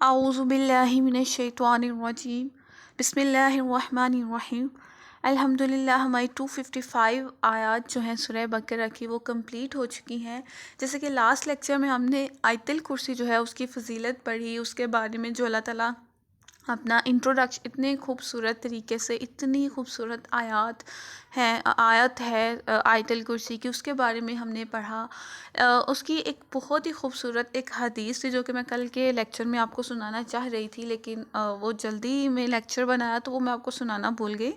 اعوذ باللہ من الشیطان الرجیم بسم اللہ الرحمن الرحیم الحمدللہ. ہماری 255 آیات جو ہیں سورہ بقرہ کی وہ کمپلیٹ ہو چکی ہیں. جیسے کہ لاسٹ لیکچر میں ہم نے آیت الکرسی جو ہے اس کی فضیلت پڑھی، اس کے بارے میں جو اللہ تعالیٰ اپنا انٹروڈکشن اتنے خوبصورت طریقے سے، اتنی خوبصورت آیت ہے آیت الکرسی کی، اس کے بارے میں ہم نے پڑھا. اس کی ایک بہت ہی خوبصورت ایک حدیث تھی جو کہ میں کل کے لیکچر میں آپ کو سنانا چاہ رہی تھی، لیکن وہ جلدی میں لیکچر بنایا تو وہ میں آپ کو سنانا بھول گئی.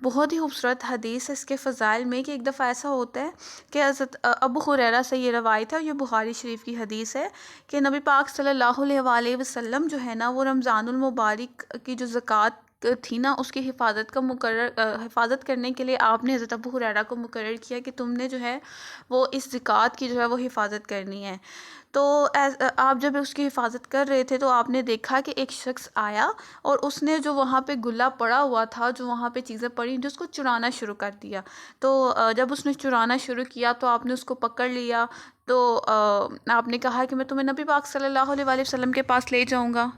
بہت ہی خوبصورت حدیث ہے اس کے فضائل میں کہ ایک دفعہ ایسا ہوتا ہے کہ حضرت ابو ہریرہ سے یہ روایت ہے، اور یہ بخاری شریف کی حدیث ہے کہ نبی پاک صلی اللہ علیہ وآلہ وسلم جو ہے نا وہ رمضان المبارک کی جو زکوٰۃ تھی نا اس کی حفاظت کرنے کے لیے آپ نے حضرت ابو ہریرہ کو مقرر کیا کہ تم نے جو ہے وہ اس زکوٰۃ کی جو ہے وہ حفاظت کرنی ہے. تو آپ جب اس کی حفاظت کر رہے تھے تو آپ نے دیکھا کہ ایک شخص آیا اور اس نے جو وہاں پہ گلہ پڑا ہوا تھا، جو وہاں پہ چیزیں پڑی جو اس کو چرانا شروع کر دیا. تو جب اس نے چرانا شروع کیا تو آپ نے اس کو پکڑ لیا. تو آپ نے کہا کہ میں تمہیں نبی پاک صلی اللہ علیہ وآلہ وسلم کے پاس لے جاؤں گا.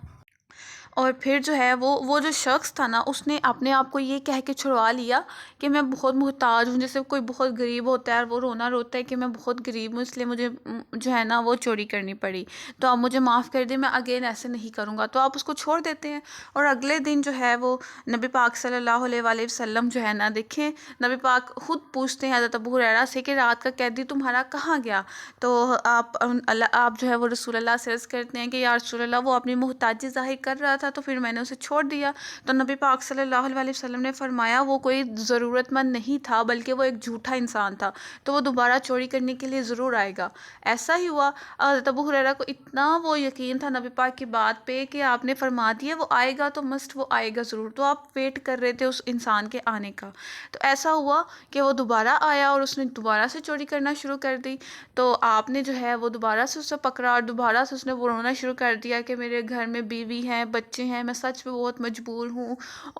اور پھر جو ہے وہ جو شخص تھا نا اس نے اپنے آپ کو یہ کہہ کے چھڑوا لیا کہ میں بہت محتاج ہوں. جیسے کوئی بہت غریب ہوتا ہے اور وہ رونا روتا ہے کہ میں بہت غریب ہوں، اس لیے مجھے جو ہے نا وہ چوری کرنی پڑی، تو آپ مجھے معاف کر دیں، میں اگین ایسے نہیں کروں گا. تو آپ اس کو چھوڑ دیتے ہیں. اور اگلے دن جو ہے وہ نبی پاک صلی اللہ علیہ وآلہ وسلم جو ہے نا دیکھیں نبی پاک خود پوچھتے ہیں حضرت ابو ہریرہ سے کہ رات کا قیدی تمہارا کہاں گیا؟ تو آپ جو ہے وہ رسول اللہ سے عرض کرتے ہیں کہ یا رسول اللہ وہ اپنی محتاجی ظاہر کر رہا تھا تو پھر میں نے اسے چھوڑ دیا. تو نبی پاک صلی اللہ علیہ وسلم نے فرمایا وہ کوئی ضرورت مند نہیں تھا بلکہ وہ ایک جھوٹا انسان تھا، تو وہ دوبارہ چوری کرنے کے لیے ضرور آئے گا. ایسا ہی ہوا. حضرت ابو ہریرہ کو اتنا وہ یقین تھا نبی پاک کی بات پہ کہ آپ نے فرما دیا وہ آئے گا تو مست وہ آئے گا ضرور. تو آپ ویٹ کر رہے تھے اس انسان کے آنے کا. تو ایسا ہوا کہ وہ دوبارہ آیا اور اس نے دوبارہ سے چوری کرنا شروع کر دی. تو آپ نے جو ہے وہ دوبارہ سے اسے پکڑا اور دوبارہ سے اس نے وہ رونا شروع کر دیا کہ میرے گھر میں بیوی ہیں، بچے ہیں، میں سچ میں بہت مجبور ہوں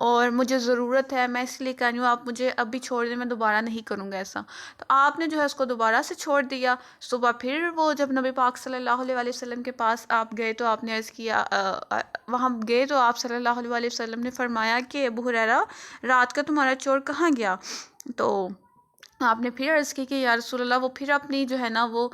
اور مجھے ضرورت ہے، میں اس لیے کہہ رہی ہوں آپ مجھے اب بھی چھوڑ دیں، میں دوبارہ نہیں کروں گا ایسا. تو آپ نے جو ہے اس کو دوبارہ سے چھوڑ دیا. صبح پھر وہ جب نبی پاک صلی اللہ علیہ وآلہ وسلم کے پاس آپ گئے تو آپ نے عرض کیا وہاں گئے تو آپ صلی اللہ علیہ وآلہ وسلم نے فرمایا کہ ابو ہریرہ رات کا تمہارا چور کہاں گیا؟ تو آپ نے پھر عرض کی کہ یا رسول اللہ وہ پھر اپنی جو ہے نا وہ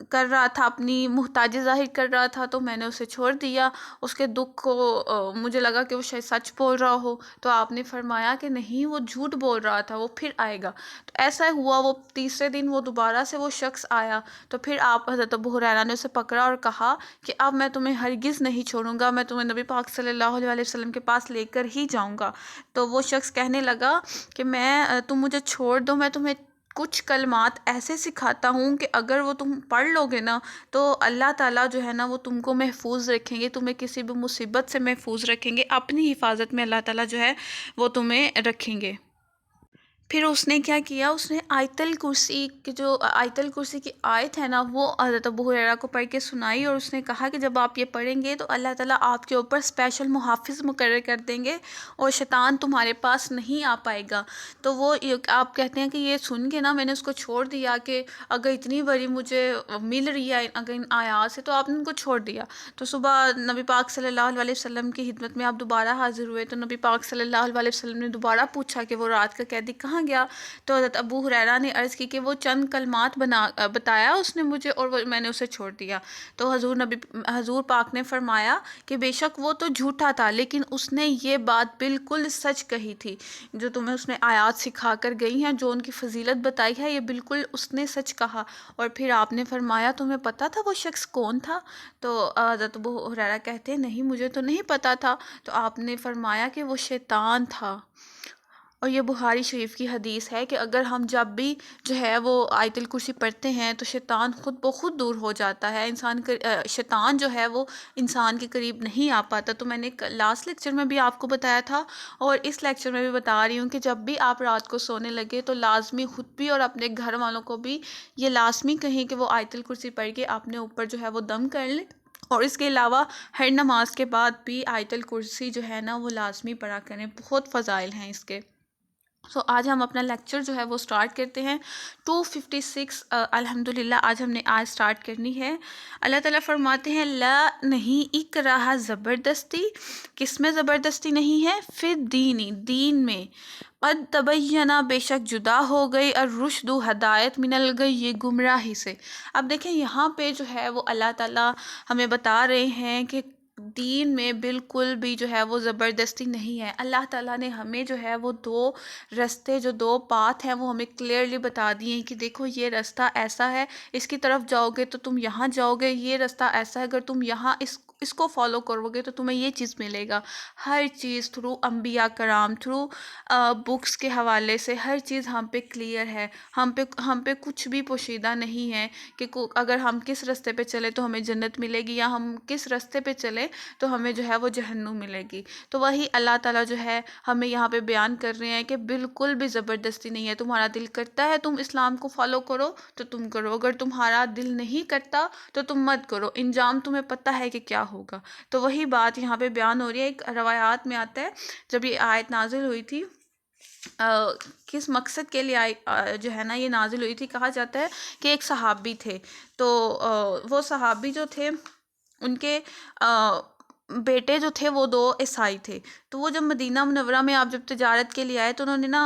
کر رہا تھا، اپنی محتاجی ظاہر کر رہا تھا، تو میں نے اسے چھوڑ دیا. اس کے دکھ کو مجھے لگا کہ وہ شاید سچ بول رہا ہو. تو آپ نے فرمایا کہ نہیں وہ جھوٹ بول رہا تھا، وہ پھر آئے گا. تو ایسا ہوا وہ تیسرے دن وہ دوبارہ سے وہ شخص آیا. تو پھر آپ حضرت ابو ہریرہ نے اسے پکڑا اور کہا کہ اب میں تمہیں ہرگز نہیں چھوڑوں گا، میں تمہیں نبی پاک صلی اللہ علیہ وآلہ وسلم کے پاس لے کر ہی جاؤں گا. تو وہ شخص کہنے لگا کہ تم مجھے چھوڑ دو، میں تمہیں کچھ کلمات ایسے سکھاتا ہوں کہ اگر وہ تم پڑھ لو گے نا تو اللہ تعالیٰ جو ہے نا وہ تم کو محفوظ رکھیں گے، تمہیں کسی بھی مصیبت سے محفوظ رکھیں گے، اپنی حفاظت میں اللہ تعالیٰ جو ہے وہ تمہیں رکھیں گے. پھر اس نے کیا کیا، اس نے آیت الکرسی کی جو آیت الکرسی کی آیت ہے نا وہ حضرت ابو ہریرہ کو پڑھ کے سنائی، اور اس نے کہا کہ جب آپ یہ پڑھیں گے تو اللہ تعالیٰ آپ کے اوپر اسپیشل محافظ مقرر کر دیں گے اور شیطان تمہارے پاس نہیں آ پائے گا. تو وہ آپ کہتے ہیں کہ یہ سن کے نا میں نے اس کو چھوڑ دیا کہ اگر اتنی بڑی مجھے مل رہی ہے اگر ان آیات سے تو آپ نے ان کو چھوڑ دیا. تو صبح نبی پاک صلی اللہ علیہ وسلم کی خدمت میں آپ دوبارہ حاضر ہوئے تو نبی پاک صلی اللہ علیہ وسلم نے دوبارہ پوچھا کہ وہ رات کا قیدی کہاں گیا؟ تو حضرت ابو ہریرہ نے عرض کی کہ وہ چند کلمات بتایا اس نے مجھے اور میں نے اسے چھوڑ دیا. تو حضور پاک نے فرمایا کہ بے شک وہ تو جھوٹا تھا لیکن اس نے یہ بات بالکل سچ کہی تھی، جو تمہیں اس نے آیات سکھا کر گئی ہیں، جو ان کی فضیلت بتائی ہے، یہ بالکل اس نے سچ کہا. اور پھر آپ نے فرمایا تمہیں پتہ تھا وہ شخص کون تھا؟ تو حضرت ابو ہریرہ کہتے ہیں نہیں مجھے تو نہیں پتہ تھا. تو آپ نے فرمایا کہ وہ شیطان تھا. اور یہ بخاری شریف کی حدیث ہے کہ اگر ہم جب بھی جو ہے وہ آیت الکرسی پڑھتے ہیں تو شیطان خود بخود دور ہو جاتا ہے. شیطان جو ہے وہ انسان کے قریب نہیں آ پاتا. تو میں نے لاسٹ لیکچر میں بھی آپ کو بتایا تھا اور اس لیکچر میں بھی بتا رہی ہوں کہ جب بھی آپ رات کو سونے لگے تو لازمی خود بھی اور اپنے گھر والوں کو بھی یہ لازمی کہیں کہ وہ آیت الکرسی پڑھ کے اپنے اوپر جو ہے وہ دم کر لیں. اور اس کے علاوہ ہر نماز کے بعد بھی آیت الکرسی جو ہے نا وہ لازمی پڑھا کریں، بہت فضائل ہیں اس کے. آج ہم اپنا لیکچر جو ہے وہ سٹارٹ کرتے ہیں 256 الحمدللہ آج ہم نے سٹارٹ کرنی ہے۔ اللہ تعالیٰ فرماتے ہیں لا نہیں اکراہ زبردستی، کس میں زبردستی نہیں ہے؟ فی الدین، دین میں، قد تبینہ بے شک جدا ہو گئی، الرشد ہدایت، من الغی یہ گمراہی سے۔ اب دیکھیں یہاں پہ جو ہے وہ اللہ تعالیٰ ہمیں بتا رہے ہیں کہ دین میں بالکل بھی جو ہے وہ زبردستی نہیں ہے۔ اللہ تعالیٰ نے ہمیں جو ہے وہ دو رستے، جو دو پاتھ ہیں وہ ہمیں کلیئرلی بتا دیے ہیں کہ دیکھو یہ رستہ ایسا ہے، اس کی طرف جاؤ گے تو تم یہاں جاؤ گے، یہ رستہ ایسا ہے اگر تم یہاں اس کو فالو کرو گے تو تمہیں یہ چیز ملے گا۔ ہر چیز تھرو انبیاء کرام، تھرو بکس کے حوالے سے ہر چیز ہم پہ کلیئر ہے، ہم پہ کچھ بھی پوشیدہ نہیں ہے کہ اگر ہم کس رستے پہ چلے تو ہمیں جنت ملے گی، یا ہم کس رستے پہ چلے تو ہمیں جو ہے وہ جہنم ملے گی۔ تو وہی اللہ تعالیٰ جو ہے ہمیں یہاں پہ بیان کر رہے ہیں کہ بالکل بھی زبردستی نہیں ہے۔ تمہارا دل کرتا ہے تم اسلام کو فالو کرو تو تم کرو، اگر تمہارا دل نہیں کرتا تو تم مت کرو، انجام تمہیں پتہ ہے کہ کیا ہوگا۔ تو وہی بات یہاں پہ بیان ہو رہی ہے۔ ایک روایات میں آتا ہے جب یہ آیت نازل ہوئی تھی کس مقصد کے لیے جو ہے نا یہ نازل ہوئی تھی، کہا جاتا ہے کہ ایک صحابی تھے، تو وہ صحابی جو تھے ان کے بیٹے جو تھے وہ 2 عیسائی تھے۔ تو وہ جب مدینہ منورہ میں آپ جب تجارت کے لیے آئے تو انہوں نے نا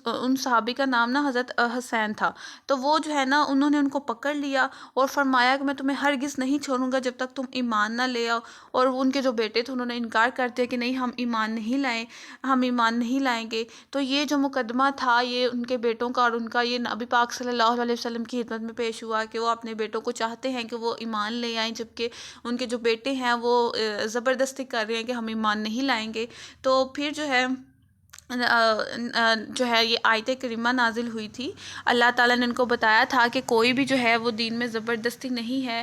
ان صحابی کا نام نا حضرت حسین تھا، تو وہ جو ہے نا انہوں نے ان کو پکڑ لیا اور فرمایا کہ میں تمہیں ہرگز نہیں چھوڑوں گا جب تک تم ایمان نہ لے آؤ۔ اور ان کے جو بیٹے تھے انہوں نے انکار کر دیا کہ نہیں ہم ایمان نہیں لائیں گے۔ تو یہ جو مقدمہ تھا یہ ان کے بیٹوں کا اور ان کا یہ نبی پاک صلی اللہ علیہ وسلم کی خدمت میں پیش ہوا کہ وہ اپنے بیٹوں کو چاہتے ہیں کہ وہ ایمان لے آئیں، جبکہ ان کے جو بیٹے ہیں وہ زبردستی کر رہے ہیں کہ ہم ایمان نہیں لائیں گے۔ تو پھر جو ہے یہ آیت کریمہ نازل ہوئی تھی۔ اللہ تعالیٰ نے ان کو بتایا تھا کہ کوئی بھی جو ہے وہ دین میں زبردستی نہیں ہے،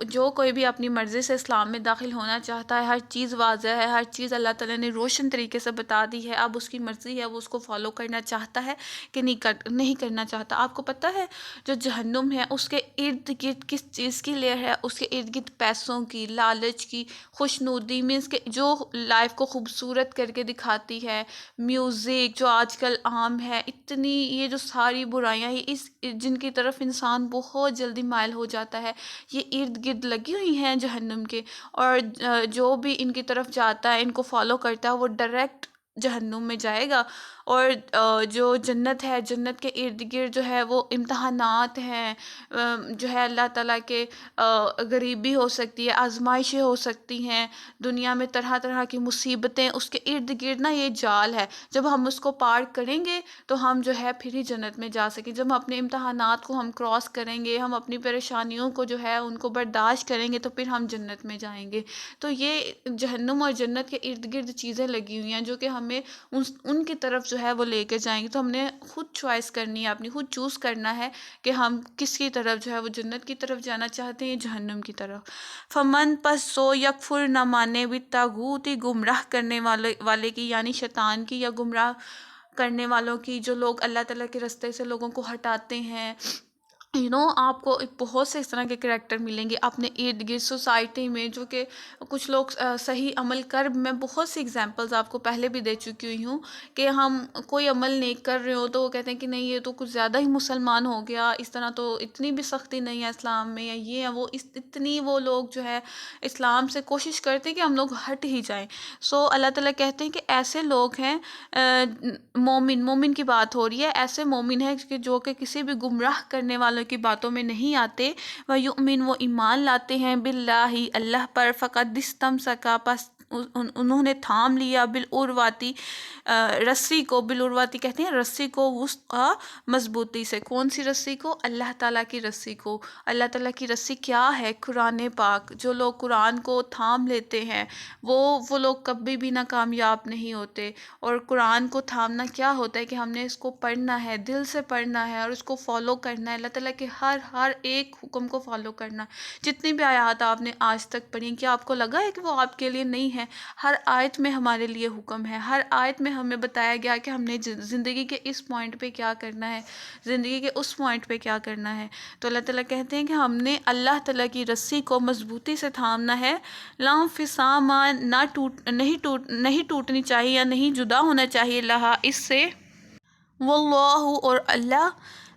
جو کوئی بھی اپنی مرضی سے اسلام میں داخل ہونا چاہتا ہے، ہر چیز واضح ہے، ہر چیز اللہ تعالیٰ نے روشن طریقے سے بتا دی ہے، اب اس کی مرضی ہے وہ اس کو فالو کرنا چاہتا ہے کہ نہیں کرنا چاہتا۔ آپ کو پتہ ہے جو جہنم ہے اس کے ارد گرد کس چیز کی لیئر ہے؟ اس کے ارد گرد پیسوں کی، لالچ کی، خوشنودی، مینس کہ جو لائف کو خوبصورت کر کے دکھاتی ہے، میوزک جو آج کل عام ہے، اتنی یہ جو ساری برائیاں ہیں جن کی طرف انسان بہت جلدی مائل ہو جاتا ہے، یہ ارد گرد لگی ہوئی ہیں جہنم کے، اور جو بھی ان کی طرف جاتا ہے، ان کو فالو کرتا ہے، وہ ڈائریکٹ جہنم میں جائے گا۔ اور جو جنت ہے، جنت کے ارد گرد جو ہے وہ امتحانات ہیں، جو ہے اللہ تعالیٰ کے غریبی ہو سکتی ہے، آزمائشیں ہو سکتی ہیں، دنیا میں طرح طرح کی مصیبتیں، اس کے ارد گرد نا یہ جال ہے۔ جب ہم اس کو پار کریں گے تو ہم جو ہے پھر ہی جنت میں جا سکیں۔ جب ہم اپنے امتحانات کو ہم کراس کریں گے، ہم اپنی پریشانیوں کو جو ہے ان کو برداشت کریں گے تو پھر ہم جنت میں جائیں گے۔ تو یہ جہنم اور جنت کے ارد گرد چیزیں لگی ہوئی ہیں جو کہ ہمیں ان کی طرف جو ہے وہ لے کے جائیں گے۔ تو ہم نے خود چوائس کرنی ہے، اپنی خود چوز کرنا ہے کہ ہم کس کی طرف جو ہے وہ جنت کی طرف جانا چاہتے ہیں، جہنم کی طرف۔ فمن پس سو یکفر نہ مانے بالطاغوت، گمراہ کرنے والے کی یعنی شیطان کی، یا گمراہ کرنے والوں کی، جو لوگ اللہ تعالیٰ کے رستے سے لوگوں کو ہٹاتے ہیں۔ آپ کو بہت سے اس طرح کے کریکٹر ملیں گے اپنے ارد گرد سوسائٹی میں، جو کہ کچھ لوگ صحیح عمل میں بہت سی ایگزامپلز آپ کو پہلے بھی دے چکی ہوئی ہوں کہ ہم کوئی عمل نیک کر رہے ہو تو وہ کہتے ہیں کہ نہیں یہ تو کچھ زیادہ ہی مسلمان ہو گیا، اس طرح تو اتنی بھی سختی نہیں ہے اسلام میں، یا یہ ہے وہ اتنی وہ لوگ جو ہے اسلام سے کوشش کرتے ہیں کہ ہم لوگ ہٹ ہی جائیں۔ اللہ تعالیٰ کہتے ہیں کہ ایسے لوگ ہیں، مومن کی بات ہو رہی ہے، ایسے مومن ہیں کہ جو کہ کسی بھی گمراہ کرنے والوں کی باتوں میں نہیں آتے، وَيُؤْمِن وہ ایمان لاتے ہیں، باللہ اللہ پر، فقط استمسک پس انہوں نے تھام لیا، بالعرواتی رسی کو، بالعرواتی کہتے ہیں رسی کو، وثقا مضبوطی سے۔ کون سی رسی کو؟ اللہ تعالیٰ کی رسی کو۔ اللہ تعالیٰ کی رسی کیا ہے؟ قرآن پاک۔ جو لوگ قرآن کو تھام لیتے ہیں وہ لوگ کبھی بھی ناکامیاب نہیں ہوتے۔ اور قرآن کو تھامنا کیا ہوتا ہے کہ ہم نے اس کو پڑھنا ہے، دل سے پڑھنا ہے اور اس کو فالو کرنا ہے، اللہ تعالیٰ کے ہر ایک حکم کو فالو کرنا۔ جتنی بھی آیات آپ نے آج تک پڑھی، کیا آپ کو لگا ہے کہ وہ آپ کے لیے نہیں ہے؟ ہر آیت میں ہمارے لیے حکم ہے، ہر آیت میں ہمیں بتایا گیا کہ ہم نے زندگی کے اس پوائنٹ پہ کیا کرنا ہے، زندگی کے اس پوائنٹ پہ کیا کرنا ہے۔ تو اللہ تعالیٰ کہتے ہیں کہ ہم نے اللہ تعالیٰ کی رسی کو مضبوطی سے تھامنا ہے، لا انفصام نہیں ٹوٹنی چاہیے یا نہیں جدا ہونا چاہیے، لہا اس سے، واللہ اور اللہ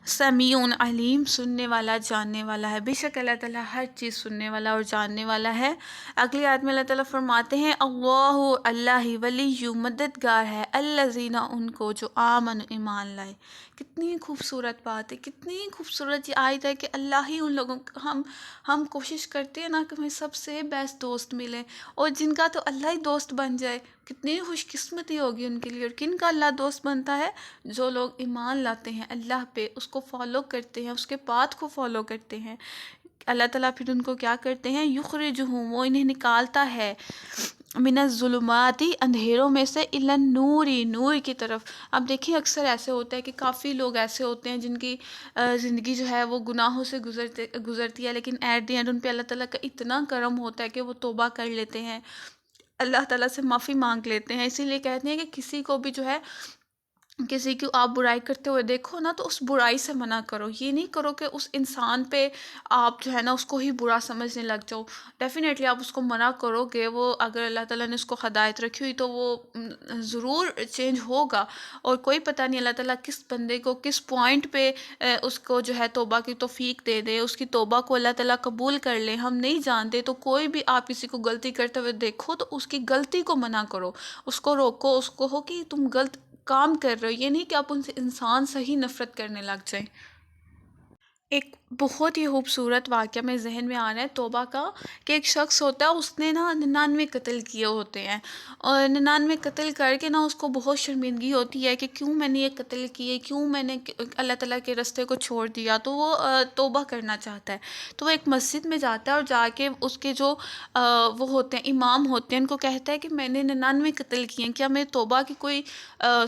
سمیع علیم سننے والا جاننے والا ہے، بے شک اللہ تعالیٰ ہر چیز سننے والا اور جاننے والا ہے۔ اگلی آیت میں اللہ تعالیٰ فرماتے ہیں اللہ اللہ ہی ولی مددگار ہے الذین ان کو جو آمن ایمان لائے۔ کتنی خوبصورت بات ہے، کتنی خوبصورت یہ آیت ہے کہ اللہ ہی ان لوگوں ہم کوشش کرتے ہیں نا کہ ہمیں سب سے بیسٹ دوست ملے اور جن کا تو اللہ ہی دوست بن جائے، کتنی خوش قسمتی ہوگی ان کے لیے۔ اور کن کا اللہ دوست بنتا ہے؟ جو لوگ ایمان لاتے ہیں اللہ پہ، اس کو فالو کرتے ہیں، اس کے پاتھ کو فالو کرتے ہیں، اللہ تعالیٰ پھر ان کو کیا کرتے ہیں؟ یخرجہم، وہ انہیں نکالتا ہے، من الظلماتی، اندھیروں میں سے، الی النور، نور کی طرف۔ اب دیکھیں اکثر ایسے ہوتا ہے کہ کافی لوگ ایسے ہوتے ہیں جن کی زندگی جو ہے وہ گناہوں سے گزرتی ہے، لیکن ایٹ دی اینڈ ان پہ اللہ تعالیٰ کا اتنا کرم ہوتا ہے کہ وہ توبہ کر لیتے ہیں، اللہ تعالیٰ سے معافی مانگ لیتے ہیں۔ اسی لیے کہتے ہیں کہ کسی کو بھی جو ہے، کسی کی آپ برائی کرتے ہوئے دیکھو نا تو اس برائی سے منع کرو، یہ نہیں کرو کہ اس انسان پہ آپ جو ہے نا اس کو ہی برا سمجھنے لگ جاؤ۔ ڈیفینیٹلی آپ اس کو منع کرو کہ وہ اگر اللہ تعالیٰ نے اس کو ہدایت رکھی ہوئی تو وہ ضرور چینج ہوگا، اور کوئی پتہ نہیں اللہ تعالیٰ کس بندے کو کس پوائنٹ پہ اس کو جو ہے توبہ کی توفیق دے دے، اس کی توبہ کو اللہ تعالیٰ قبول کر لے، ہم نہیں جانتے۔ تو کوئی بھی آپ کسی کو غلطی کرتے ہوئے دیکھو تو اس کی غلطی کو منع کرو، اس کو روکو، اس کو ہو کہ تم غلط کام کر رہے ہو، یہ نہیں کہ آپ ان سے انسان سے ہی نفرت کرنے لگ جائیں۔ ایک بہت ہی خوبصورت واقعہ میں ذہن میں آ رہا ہے توبہ کا، کہ ایک شخص ہوتا ہے، اس نے نا 99 قتل کیے ہوتے ہیں، اور 99 قتل کر کے نا اس کو بہت شرمندگی ہوتی ہے کہ کیوں میں نے یہ قتل کیے، کیوں میں نے اللہ تعالیٰ کے راستے کو چھوڑ دیا۔ تو وہ توبہ کرنا چاہتا ہے، تو وہ ایک مسجد میں جاتا ہے اور جا کے اس کے جو وہ ہوتے ہیں امام ہوتے ہیں ان کو کہتا ہے کہ میں نے 99 قتل کیے ہیں، کیا میری توبہ کی کوئی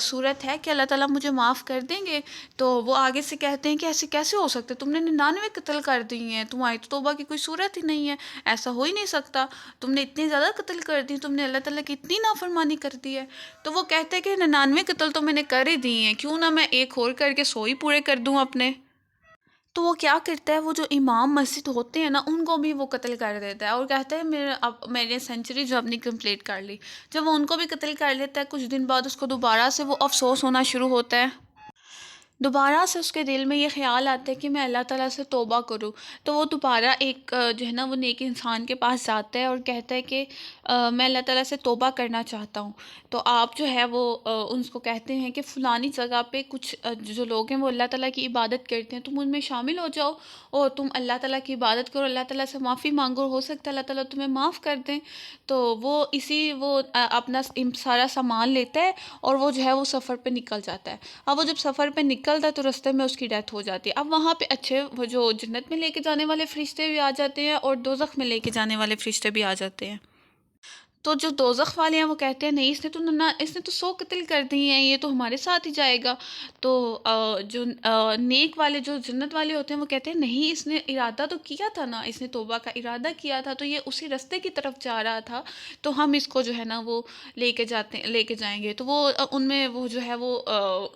صورت ہے کہ اللہ تعالیٰ مجھے معاف کر دیں گے؟ تو وہ آگے سے کہتے ہیں کہ ایسے کیسے ہو سکتے، تم نے 99 قتل کر دی ہیں، تمہاری تو توبہ کی کوئی صورت ہی نہیں ہے، ایسا ہو ہی نہیں سکتا، تم نے اتنے زیادہ قتل کر دی، تم نے اللہ تعالیٰ کی اتنی نافرمانی کر دی ہے۔ تو وہ کہتے ہیں کہ 99 قتل تو میں نے کر ہی دی ہیں، کیوں نہ میں ایک اور کر کے 100 ہی پورے کر دوں اپنے۔ تو وہ کیا کرتا ہے، وہ جو امام مسجد ہوتے ہیں نا ان کو بھی وہ قتل کر دیتا ہے، اور کہتا ہے میں نے سینچری جو اپنی کمپلیٹ کر لی۔ جب وہ ان کو بھی قتل کر لیتا ہے، کچھ دن بعد اس کو دوبارہ سے وہ افسوس ہونا شروع ہوتا ہے، دوبارہ سے اس کے دل میں یہ خیال آتا ہے کہ میں اللہ تعالیٰ سے توبہ کروں۔ تو وہ دوبارہ ایک جو ہے نا وہ نیک انسان کے پاس جاتا ہے اور کہتا ہے کہ میں اللہ تعالیٰ سے توبہ کرنا چاہتا ہوں۔ تو آپ جو ہے وہ ان کو کہتے ہیں کہ فلانی جگہ پہ کچھ جو لوگ ہیں وہ اللہ تعالیٰ کی عبادت کرتے ہیں، تم ان میں شامل ہو جاؤ اور تم اللہ تعالیٰ کی عبادت کرو، اللہ تعالیٰ سے معافی مانگو، ہو سکتا ہے اللہ تعالیٰ تمہیں معاف کر دیں۔ تو وہ اپنا سارا سامان لیتا ہے اور وہ جو ہے وہ سفر پہ نکل جاتا ہے۔ اب وہ جب سفر پہ نکلتا ہے تو رستے میں اس کی ڈیتھ ہو جاتی ہے۔ اب وہاں پہ اچھے وہ جو جنت میں لے کے جانے والے فرشتے بھی آ جاتے ہیں اور دوزخ میں لے کے جانے والے فرشتے بھی آ جاتے ہیں۔ تو جو دوزخ والے ہیں وہ کہتے ہیں نہیں، اس نے تو 100 قتل کر دی ہیں، یہ تو ہمارے ساتھ ہی جائے گا۔ تو جو نیک والے جو جنت والے ہوتے ہیں وہ کہتے ہیں نہیں، اس نے ارادہ تو کیا تھا نا، اس نے توبہ کا ارادہ کیا تھا، تو یہ اسی راستے کی طرف جا رہا تھا، تو ہم اس کو جو ہے نا وہ لے کے جائیں گے۔ تو وہ ان میں وہ جو ہے وہ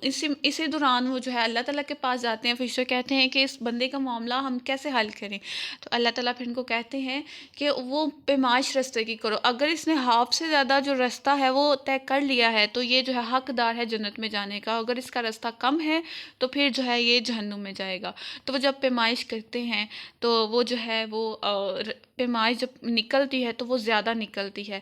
اسی دوران وہ جو ہے اللہ تعالیٰ کے پاس جاتے ہیں، فرشتے کہتے ہیں کہ اس بندے کا معاملہ ہم کیسے حل کریں؟ تو اللہ تعالیٰ پھر ان کو کہتے ہیں کہ وہ پیمائش راستے کی کرو، اگر اس نے ہاف سے زیادہ جو راستہ ہے وہ طے کر لیا ہے تو یہ جو ہے حقدار ہے جنت میں جانے کا، اگر اس کا راستہ کم ہے تو پھر جو ہے یہ جہنم میں جائے گا۔ تو وہ جب پیمائش کرتے ہیں تو وہ جو ہے وہ پیمائش جب نکلتی ہے تو وہ زیادہ نکلتی ہے،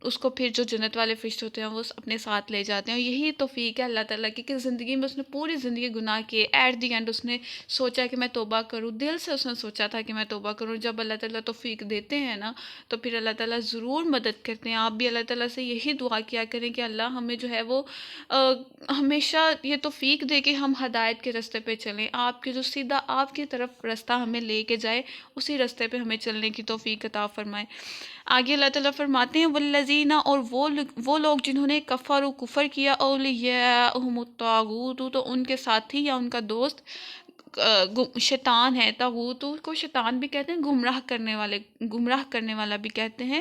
اس کو پھر جو جنت والے فرشتے ہوتے ہیں وہ اپنے ساتھ لے جاتے ہیں۔ اور یہی توفیق ہے اللہ تعالیٰ کی کہ زندگی میں اس نے پوری زندگی گناہ کیے، ایٹ دی اینڈ اس نے سوچا کہ میں توبہ کروں، دل سے اس نے سوچا تھا کہ میں توبہ کروں۔ جب اللہ تعالیٰ توفیق دیتے ہیں نا تو پھر اللہ تعالیٰ ضرور مدد کرتے ہیں۔ آپ بھی اللہ تعالیٰ سے یہی دعا کیا کریں کہ اللہ ہمیں جو ہے وہ ہمیشہ یہ توفیق دے کہ ہم ہدایت کے راستے پہ چلیں، آپ کے جو سیدھا آپ کی طرف راستہ ہمیں لے کے جائے، اسی راستے پہ ہمیں چلنے کی توفیق عطا فرمائے۔ آگے اللہ تعالیٰ فرماتے ہیں والذین، اور وہ لوگ جنہوں نے کفر کیا، اولیاءہم الطاغوت، تو ان کے ساتھی یا ان کا دوست شیطان ہے۔ طاغوت کو شیطان بھی کہتے ہیں، گمراہ کرنے والا بھی کہتے ہیں،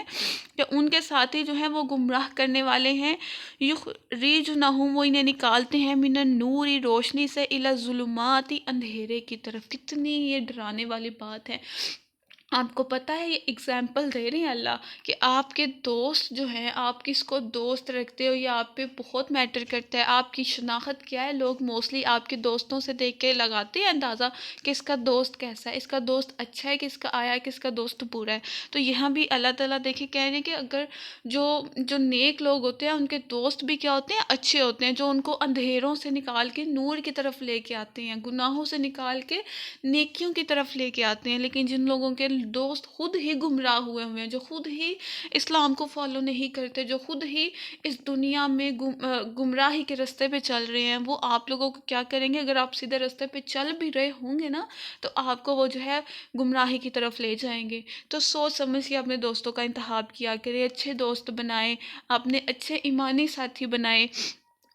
کہ ان کے ساتھی جو ہیں وہ گمراہ کرنے والے ہیں۔ یخرجونہم، وہ انہیں نکالتے ہیں، من النور، روشنی سے، الی الظلمات، اندھیرے کی طرف۔ کتنی یہ ڈرانے والی بات ہے، آپ کو پتہ ہے یہ اگزامپل دے رہے ہیں اللہ کہ آپ کے دوست جو ہیں، آپ کس کو دوست رکھتے ہو یہ آپ پہ بہت میٹر کرتا ہے. آپ کی شناخت کیا ہے، لوگ موسٹلی آپ کے دوستوں سے دیکھ کے لگاتے ہیں اندازہ کہ اس کا دوست کیسا ہے، اس کا دوست اچھا ہے، کس کا آیا ہے، کس کا دوست برا ہے. تو یہاں بھی اللہ تعالیٰ دیکھے کہہ رہے ہیں کہ اگر جو جو نیک لوگ ہوتے ہیں ان کے دوست بھی کیا ہوتے ہیں، اچھے ہوتے ہیں، جو ان کو اندھیروں سے نکال کے نور کی طرف لے کے آتے ہیں، گناہوں سے نکال کے نیکیوں کی طرف لے کے آتے ہیں. لیکن جن لوگوں کے دوست خود ہی گمراہ ہوئے ہیں، جو خود ہی اسلام کو فالو نہیں کرتے، جو خود ہی اس دنیا میں گمراہی کے راستے پہ چل رہے ہیں، وہ آپ لوگوں کو کیا کریں گے؟ اگر آپ سیدھے راستے پہ چل بھی رہے ہوں گے نا تو آپ کو وہ جو ہے گمراہی کی طرف لے جائیں گے. تو سوچ سمجھ کے اپنے دوستوں کا انتخاب کیا کرے، اچھے دوست بنائیں، اپنے اچھے ایمانی ساتھی بنائیں.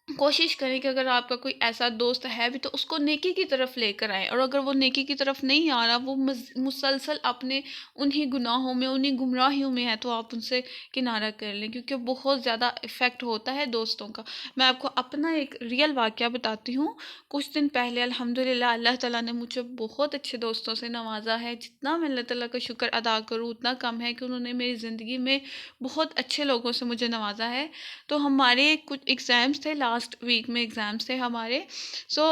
کوشش کریں کہ اگر آپ کا کوئی ایسا دوست ہے بھی تو اس کو نیکی کی طرف لے کر آئیں، اور اگر وہ نیکی کی طرف نہیں آ رہا، وہ مسلسل اپنے انہی گناہوں میں، انہی گمراہیوں میں ہے، تو آپ ان سے کنارہ کر لیں، کیونکہ بہت زیادہ افیکٹ ہوتا ہے دوستوں کا. میں آپ کو اپنا ایک ریئل واقعہ بتاتی ہوں. کچھ دن پہلے الحمدللہ اللہ تعالیٰ نے مجھے بہت اچھے دوستوں سے نوازا ہے. جتنا میں اللہ تعالیٰ کا شکر ادا کروں اتنا کم ہے کہ انہوں نے میری زندگی میں بہت اچھے لوگوں سے مجھے نوازا ہے. تو ہمارے کچھ ایگزامس تھے، لاسٹ ویک میں ایگزامس تھے ہمارے. سو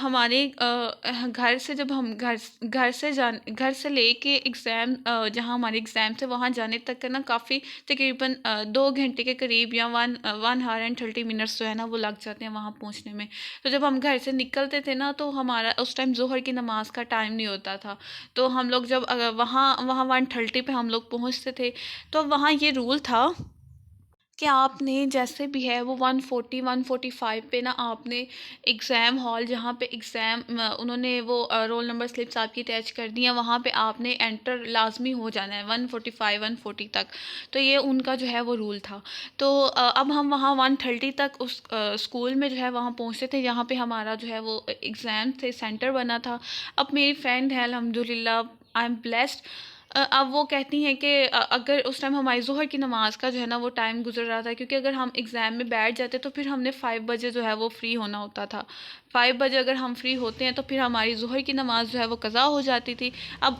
ہمارے گھر سے جب ہم گھر سے لے کے ایگزام جہاں ہمارے ایگزام تھے وہاں جانے تک کا نا کافی تقریباً 2 گھنٹے کے قریب یا 1 hour and 30 minutes جو ہے نا وہ لگ جاتے ہیں وہاں پہنچنے میں. تو جب ہم گھر سے نکلتے تھے نا تو ہمارا اس ٹائم ظہر کی نماز کا ٹائم نہیں ہوتا تھا. تو ہم لوگ جب وہاں 1:30 پہ ہم لوگ پہنچتے تھے تو وہاں یہ رول تھا کہ آپ نے جیسے بھی ہے وہ 1:40 1:45 پہ نا آپ نے ایگزام ہال جہاں پہ ایگزام انہوں نے وہ رول نمبر سلپس آپ کی اٹیچ کر دی ہیں وہاں پہ آپ نے انٹر لازمی ہو جانا ہے 1:45 1:40 تک. تو یہ ان کا جو ہے وہ رول تھا. تو اب ہم وہاں 1:30 تک اس اسکول میں جو ہے وہاں پہنچتے تھے جہاں پہ ہمارا جو ہے وہ ایگزام تھے، سینٹر بنا تھا. اب میری فرینڈ ہے الحمدللہ، آئی ایم بلیسڈ. اب وہ کہتی ہیں کہ اگر اس ٹائم ہماری ظہر کی نماز کا جو ہے نا وہ ٹائم گزر رہا تھا، کیونکہ اگر ہم ایگزام میں بیٹھ جاتے تو پھر ہم نے 5 بجے جو ہے وہ فری ہونا ہوتا تھا. 5 بجے اگر ہم فری ہوتے ہیں تو پھر ہماری ظہر کی نماز جو ہے وہ قضا ہو جاتی تھی. اب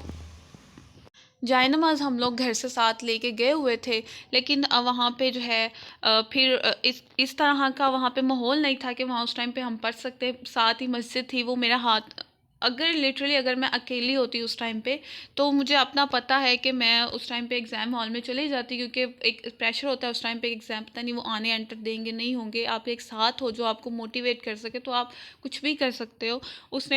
جائے نماز ہم لوگ گھر سے ساتھ لے کے گئے ہوئے تھے، لیکن وہاں پہ جو ہے پھر اس طرح کا وہاں پہ ماحول نہیں تھا کہ وہاں اس ٹائم پہ ہم پڑھ سکتے. ساتھ ہی مسجد تھی، وہ میرا ہاتھ اگر لٹرلی اگر میں اکیلی ہوتی اس ٹائم پہ تو مجھے اپنا پتہ ہے کہ میں اس ٹائم پہ ایگزام ہال میں چلی جاتی، کیونکہ ایک پریشر ہوتا ہے اس ٹائم پہ ایگزام، پتہ نہیں وہ آنے انٹر دیں گے نہیں ہوں گے. آپ ایک ساتھ ہو جو آپ کو موٹیویٹ کر سکے تو آپ کچھ بھی کر سکتے ہو. اس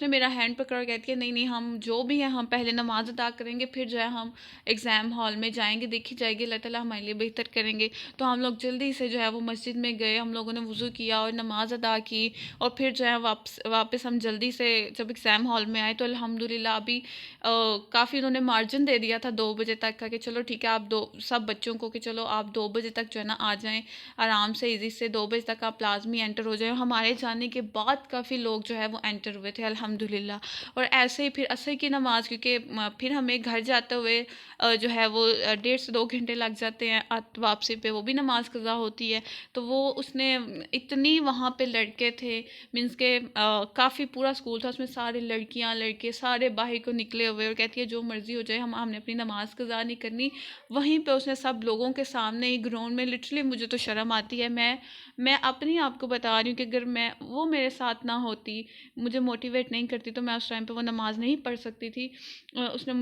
نے میرا ہینڈ پکڑ کہتی ہے نہیں نہیں ہم جو بھی ہیں ہم پہلے نماز ادا کریں گے، پھر جو ہے ہم ایگزام ہال میں جائیں گے، دیکھی جائے گی، اللہ تعالیٰ ہمارے لیے بہتر کریں گے. تو ہم لوگ جلدی سے جو ہے وہ مسجد میں گئے، ہم لوگوں نے وضو کیا اور نماز ادا کی، اور پھر جو ہے واپس ہم جلدی سے جب ایگزام ہال میں آئے تو الحمدللہ ابھی کافی انہوں نے مارجن دے دیا تھا 2 بجے تک کا کہ چلو ٹھیک ہے آپ سب بچوں کو کہ چلو آپ 2 بجے تک جو ہے نا آ جائیں آرام سے ایزی سے، 2 بجے تک آپ لازمی انٹر ہو جائیں. ہمارے جانے کے بعد کافی لوگ جو ہے وہ انٹر ہوئے تھے الحمدللہ. اور ایسے ہی پھر عصر کی نماز، کیونکہ پھر ہمیں گھر جاتے ہوئے جو ہے وہ 1.5 سے 2 گھنٹے لگ جاتے ہیں واپسی پہ، وہ بھی نماز قضا ہوتی ہے. تو وہ اس نے اتنی وہاں پہ لڑکے تھے، مینس کہ کافی پورا اسکول تھا، اس میں سارے لڑکیاں لڑکے سارے باہر کو نکلے ہوئے، اور کہتی ہے جو مرضی ہو جائے ہم نے اپنی نماز قضا نہیں کرنی. وہیں پہ اس نے سب لوگوں کے سامنے ہی گراؤنڈ میں، لٹرلی مجھے تو شرم آتی ہے، میں اپنی آپ کو بتا رہی ہوں کہ اگر وہ میرے ساتھ نہ ہوتی، مجھے موٹیویٹ نہیں کرتی تو میں اس ٹائم پہ وہ نماز نہیں پڑھ سکتی تھی. اس نے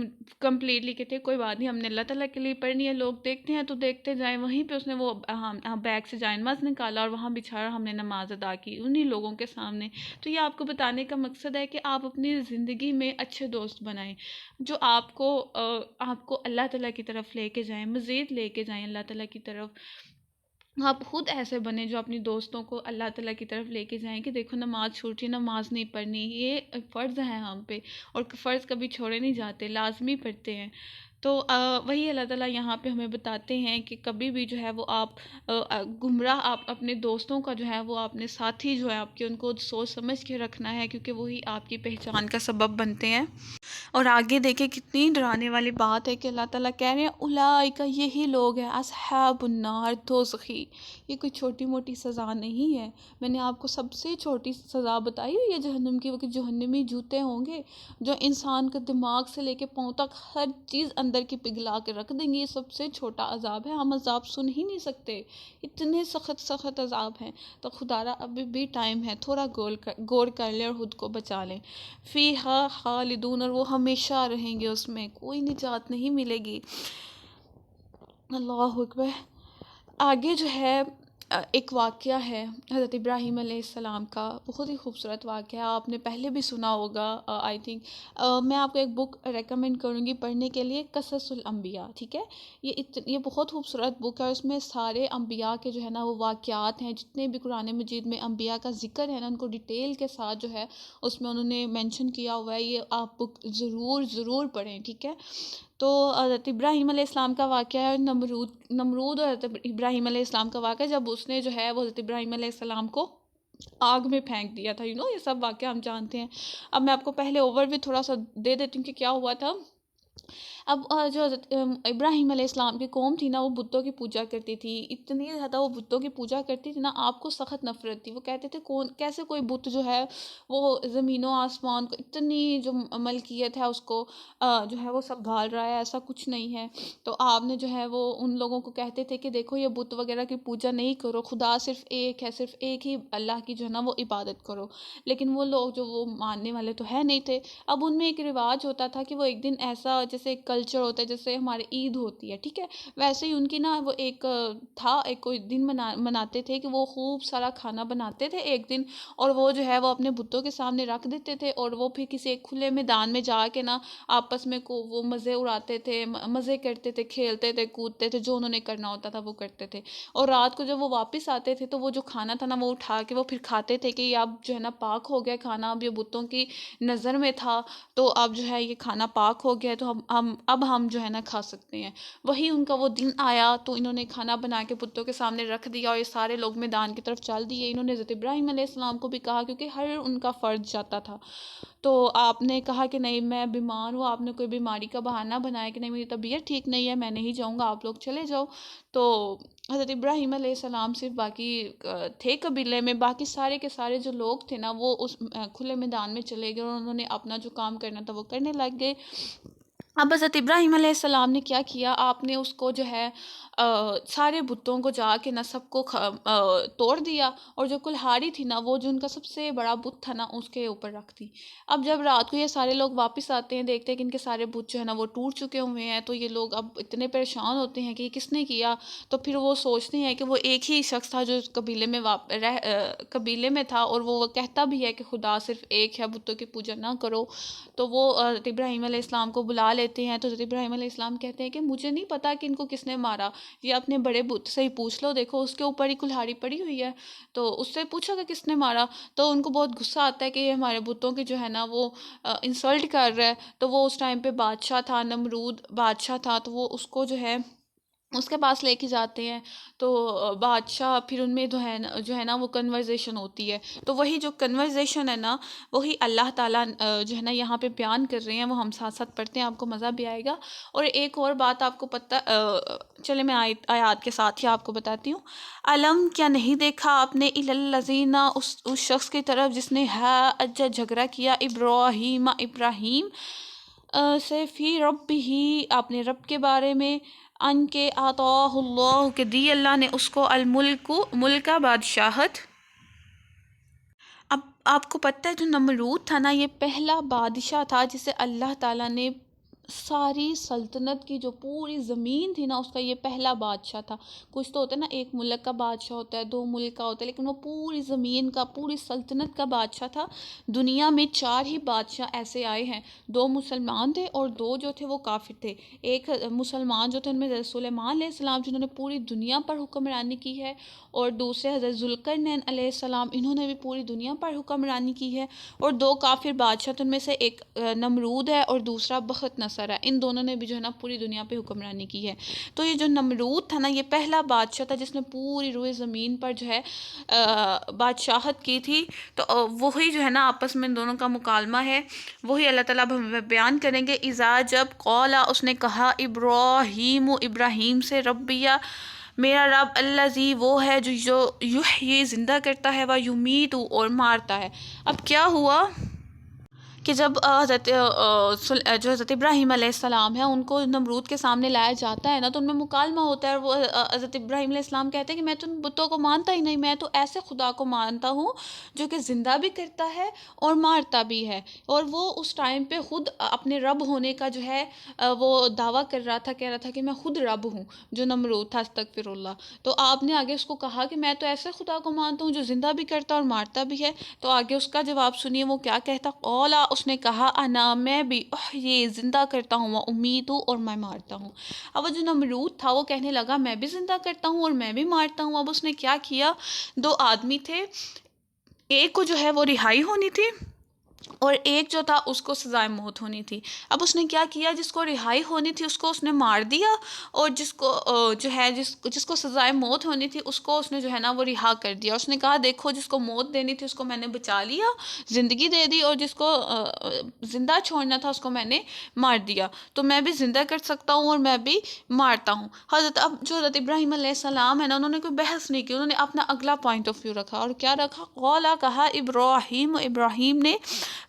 کمپلیٹلی کہتے کوئی بات نہیں ہم نے اللہ تعالیٰ کے لیے پڑھنی ہے، لوگ دیکھتے ہیں تو دیکھتے جائیں. وہیں پہ اس نے وہ بیگ سے جائے نماز نکالا اور وہاں بچھایا، ہم نے نماز ادا کی انہی لوگوں کے سامنے. تو یہ آپ کو بتانے کا مقصد ہے کہ آپ اپنی زندگی میں اچھے دوست بنائیں جو آپ کو اللہ تعالیٰ کی طرف لے کے جائیں، مزید لے کے جائیں اللہ تعالیٰ کی طرف. آپ خود ایسے بنیں جو اپنی دوستوں کو اللہ تعالیٰ کی طرف لے کے جائیں کہ دیکھو نماز چھوٹی، نماز نہیں پڑھنی، یہ فرض ہے ہم پہ، اور فرض کبھی چھوڑے نہیں جاتے، لازمی پڑھتے ہیں. تو وہی اللہ تعالیٰ یہاں پہ ہمیں بتاتے ہیں کہ کبھی بھی جو ہے وہ آپ گمراہ آپ اپنے دوستوں کا جو ہے وہ اپنے ساتھی جو ہے آپ کے ان کو سوچ سمجھ کے رکھنا ہے، کیونکہ وہی آپ کی پہچان کا سبب بنتے ہیں۔ اور آگے دیکھیں کتنی ڈرانے والی بات ہے کہ اللہ تعالیٰ کہہ رہے ہیں اولئک، یہی لوگ ہیں اصحاب النار دوزخی۔ یہ کوئی چھوٹی موٹی سزا نہیں ہے، میں نے آپ کو سب سے چھوٹی سزا بتائی ہوئی ہے جہنم کی، وہ کہ جہنمی جوتے ہوں گے جو انسان کے دماغ سے لے کے پاؤں تک ہر چیز اندر کی پگھلا کے رکھ دیں گے۔ یہ سب سے چھوٹا عذاب ہے، ہم عذاب سن ہی نہیں سکتے، اتنے سخت سخت عذاب ہیں۔ تو خدا را ابھی بھی ٹائم ہے، تھوڑا غور کر لیں اور خود کو بچا لیں۔ فیہا خالدون، اور وہ ہمیشہ رہیں گے اس میں، کوئی نجات نہیں ملے گی۔ اللہ اکبر۔ آگے جو ہے ایک واقعہ ہے حضرت ابراہیم علیہ السلام کا، بہت ہی خوبصورت واقعہ، آپ نے پہلے بھی سنا ہوگا آئی تھنک۔ میں آپ کو ایک بک ریکمینڈ کروں گی پڑھنے کے لیے، قصص الانبیاء، ٹھیک ہے؟ یہ بہت خوبصورت بک ہے، اس میں سارے انبیاء کے جو ہے نا وہ واقعات ہیں، جتنے بھی قرآن مجید میں انبیاء کا ذکر ہے نا ان کو ڈیٹیل کے ساتھ جو ہے اس میں انہوں نے مینشن کیا ہوا ہے۔ یہ آپ بک ضرور پڑھیں، ٹھیک ہے؟ تو حضرت ابراہیم علیہ السلام کا واقعہ ہے، نمرود اور حضرت ابراہیم علیہ السلام کا واقعہ، جب اس نے جو ہے وہ حضرت ابراہیم علیہ السلام کو آگ میں پھینک دیا تھا، یہ سب واقعہ ہم جانتے ہیں۔ اب میں آپ کو پہلے اوور بھی تھوڑا سا دے دیتی ہوں کہ کیا ہوا تھا۔ اب جو حضرت ابراہیم علیہ السلام کی قوم تھی نا، وہ بتوں کی پوجا کرتی تھی، اتنی زیادہ وہ بتوں کی پوجا کرتی تھی نا، آپ کو سخت نفرت تھی۔ وہ کہتے تھے کیسے کوئی بت جو ہے وہ زمین و آسمان کو اتنی جو ملکیت ہے اس کو جو ہے وہ سنبھال رہا ہے، ایسا کچھ نہیں ہے۔ تو آپ نے جو ہے وہ ان لوگوں کو کہتے تھے کہ دیکھو یہ بت وغیرہ کی پوجا نہیں کرو، خدا صرف ایک ہے، صرف ایک ہی اللہ کی جو ہے نا وہ عبادت کرو۔ لیکن وہ لوگ جو وہ ماننے والے تو ہے نہیں تھے۔ اب ان میں ایک رواج ہوتا تھا کہ وہ ایک دن ایسا، جیسے ایک کلچر ہوتا ہے جیسے ہمارے عید ہوتی ہے، ٹھیک ہے؟ ویسے ہی ان کی نا وہ ایک تھا، ایک کوئی دن مناتے تھے کہ وہ خوب سارا کھانا بناتے تھے ایک دن، اور وہ جو ہے وہ اپنے بتوں کے سامنے رکھ دیتے تھے، اور وہ پھر کسی ایک کھلے میدان میں جا کے نا آپس میں وہ مزے اڑاتے تھے، مزے کرتے تھے، کھیلتے تھے، کودتے تھے، جو انہوں نے کرنا ہوتا تھا وہ کرتے تھے۔ اور رات کو جب وہ واپس آتے تھے تو وہ جو کھانا تھا نا وہ اٹھا کے وہ پھر کھاتے تھے کہ یہ اب جو ہے نا پاک ہو گیا کھانا، اب یہ بتوں کی نظر میں تھا تو اب جو ہے یہ کھانا پاک ہو گیا، تو ہم جو ہے نا کھا سکتے ہیں۔ وہی ان کا وہ دن آیا تو انہوں نے کھانا بنا کے بتوں کے سامنے رکھ دیا، اور یہ سارے لوگ میدان کی طرف چل دیے۔ انہوں نے حضرت ابراہیم علیہ السلام کو بھی کہا، کیونکہ ہر ان کا فرض جاتا تھا، تو آپ نے کہا کہ نہیں میں بیمار ہوں، آپ نے کوئی بیماری کا بہانہ بنایا کہ نہیں میری طبیعت ٹھیک نہیں ہے، میں نہیں جاؤں گا، آپ لوگ چلے جاؤ۔ تو حضرت ابراہیم علیہ السلام صرف باقی تھے قبیلے میں، باقی سارے کے سارے جو لوگ تھے نا وہ اس کھلے میدان میں چلے گئے، اور انہوں نے اپنا جو کام کرنا تھا وہ کرنے لگ گئے۔ اب حضرت ابراہیم علیہ السلام نے کیا کیا، آپ نے اس کو جو ہے سارے بتوں کو جا کے نا سب کو توڑ دیا، اور جو کلہاڑی تھی نا وہ جو ان کا سب سے بڑا بت تھا نا اس کے اوپر رکھ دی۔ اب جب رات کو یہ سارے لوگ واپس آتے ہیں، دیکھتے ہیں کہ ان کے سارے بت جو ہے نا وہ ٹوٹ چکے ہوئے ہیں، تو یہ لوگ اب اتنے پریشان ہوتے ہیں کہ یہ کس نے کیا۔ تو پھر وہ سوچتے ہیں کہ وہ ایک ہی شخص تھا جو اس قبیلے میں تھا، اور وہ کہتا بھی ہے کہ خدا صرف ایک ہے، بتوں کی پوجا نہ کرو۔ تو وہ حضرت ابراہیم علیہ السلام کو بلا لیتے ہیں، تو حضرت ابراہیم علیہ السلام کہتے ہیں کہ مجھے نہیں پتا کہ ان کو کس نے مارا، یہ اپنے بڑے بت سے ہی پوچھ لو، دیکھو اس کے اوپر ہی کلہاڑی پڑی ہوئی ہے، تو اس سے پوچھو کہ کس نے مارا۔ تو ان کو بہت غصہ آتا ہے کہ یہ ہمارے بتوں کی جو ہے نا وہ انسلٹ کر رہا ہے۔ تو وہ اس ٹائم پہ بادشاہ تھا، نمرود بادشاہ تھا، تو وہ اس کو جو ہے اس کے پاس لے کے جاتے ہیں، تو بادشاہ پھر ان میں جو ہے نا وہ کنورزیشن ہوتی ہے، تو وہی جو کنورزیشن ہے نا وہی اللہ تعالیٰ جو ہے نا یہاں پہ بیان کر رہے ہیں، وہ ہم ساتھ ساتھ پڑھتے ہیں، آپ کو مزہ بھی آئے گا۔ اور ایک اور بات آپ کو پتہ چلے میں آیات کے ساتھ ہی آپ کو بتاتی ہوں۔ علم، کیا نہیں دیکھا آپ نے، الذین، اس شخص کی طرف جس نے جھگڑا کیا، ابراہیم سے، فی ربہ، اپنے رب کے بارے میں، ان کے آتاہ اللہ، کہ دی اللہ نے اس کو، ملک بادشاہت۔ اب آپ کو پتہ ہے جو نمرود تھا نا یہ پہلا بادشاہ تھا جسے اللہ تعالیٰ نے ساری سلطنت کی، جو پوری زمین تھی نا اس کا یہ پہلا بادشاہ تھا۔ کچھ تو ہوتا ہے نا ایک ملک کا بادشاہ ہوتا ہے، 2 ملک کا ہوتا ہے، لیکن وہ پوری زمین کا، پوری سلطنت کا بادشاہ تھا۔ دنیا میں 4 ہی بادشاہ ایسے آئے ہیں، 2 مسلمان تھے اور 2 جو تھے وہ کافر تھے۔ ایک مسلمان جو تھے ان میں حضرت سلیمان علیہ السلام جنہوں نے پوری دنیا پر حکمرانی کی ہے، اور دوسرے حضرت ذوالقرنین علیہ السلام، انہوں نے بھی پوری دنیا پر حکمرانی کی ہے۔ اور 2 کافر بادشاہ، ان میں سے ایک نمرود ہے اور دوسرا بخت نصر اثر ہے، ان دونوں نے بھی جو ہے نا پوری دنیا پہ حکمرانی کی ہے۔ تو یہ جو نمرود تھا نا، یہ پہلا بادشاہ تھا جس نے پوری روئے زمین پر جو ہے بادشاہت کی تھی۔ تو وہی جو ہے نا آپس میں ان دونوں کا مکالمہ ہے، وہی اللہ تعالیٰ بیان کریں گے۔ اذا جب قولا اس نے کہا ابراہیم ابراہیم سے ربیہ میرا رب، الذی وہ ہے جو یحیی زندہ کرتا ہے، و یمیت اور مارتا ہے۔ اب کیا ہوا کہ جب جو حضرت ابراہیم علیہ السلام ہے ان کو نمرود کے سامنے لایا جاتا ہے نا، تو ان میں مکالمہ ہوتا ہے، اور وہ حضرت ابراہیم علیہ السلام کہتے ہیں کہ میں تو ان بتوں کو مانتا ہی نہیں، میں تو ایسے خدا کو مانتا ہوں جو کہ زندہ بھی کرتا ہے اور مارتا بھی ہے۔ اور وہ اس ٹائم پہ خود اپنے رب ہونے کا جو ہے وہ دعویٰ کر رہا تھا، کہہ رہا تھا کہ میں خود رب ہوں، جو نمرود تھا استغفر اللہ۔ تو آپ نے آگے اس کو کہا کہ میں تو ایسے خدا کو مانتا ہوں جو زندہ بھی کرتا اور مارتا بھی ہے۔ تو آگے اس کا جواب سنیے وہ کیا کہتا۔ قولا اس نے کہا انا میں بھی یہ زندہ کرتا ہوں، امید ہوں اور میں مارتا ہوں۔ اب وہ جو نمرود تھا وہ کہنے لگا میں بھی زندہ کرتا ہوں اور میں بھی مارتا ہوں۔ اب اس نے کیا کیا، دو آدمی تھے، ایک کو جو ہے وہ رہائی ہونی تھی اور ایک جو تھا اس کو سزائے موت ہونی تھی۔ اب اس نے کیا کیا، جس کو رہائی ہونی تھی اس کو اس نے مار دیا، اور جس کو جو ہے جس کو سزائے موت ہونی تھی اس کو اس نے جو ہے نا وہ رہا کر دیا۔ اس نے کہا دیکھو جس کو موت دینی تھی اس کو میں نے بچا لیا، زندگی دے دی، اور جس کو زندہ چھوڑنا تھا اس کو میں نے مار دیا۔ تو میں بھی زندہ کر سکتا ہوں اور میں بھی مارتا ہوں۔ اب جو حضرت ابراہیم علیہ السلام ہے نا، انہوں نے کوئی بحث نہیں کی، انہوں نے اپنا اگلا پوائنٹ آف ویو رکھا، اور کیا رکھا، قولا کہا ابراہیم نے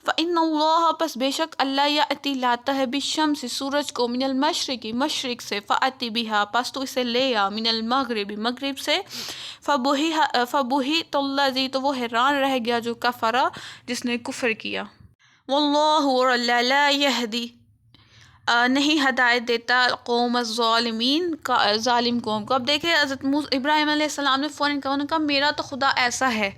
فَإِنَّ اللَّهَ پس بے شک اللہ یأتی لاتا ہے بالشمس سورج کو، من المشرقی مشرق سے، فأتی بها پس تو اسے لے آ، من المغربی مغرب سے، فبہت الذی تو وہ حیران رہ گیا جو کفرا جس نے کفر کیا، واللہ اور اللہ لا یہدی نہیں ہدایت دیتا قوم الظالمین کا ظالم قوم کو۔ اب دیکھیں حضرت ابراہیم علیہ السلام نے فوراً کہا، انہوں نے کہا میرا تو خدا ایسا ہے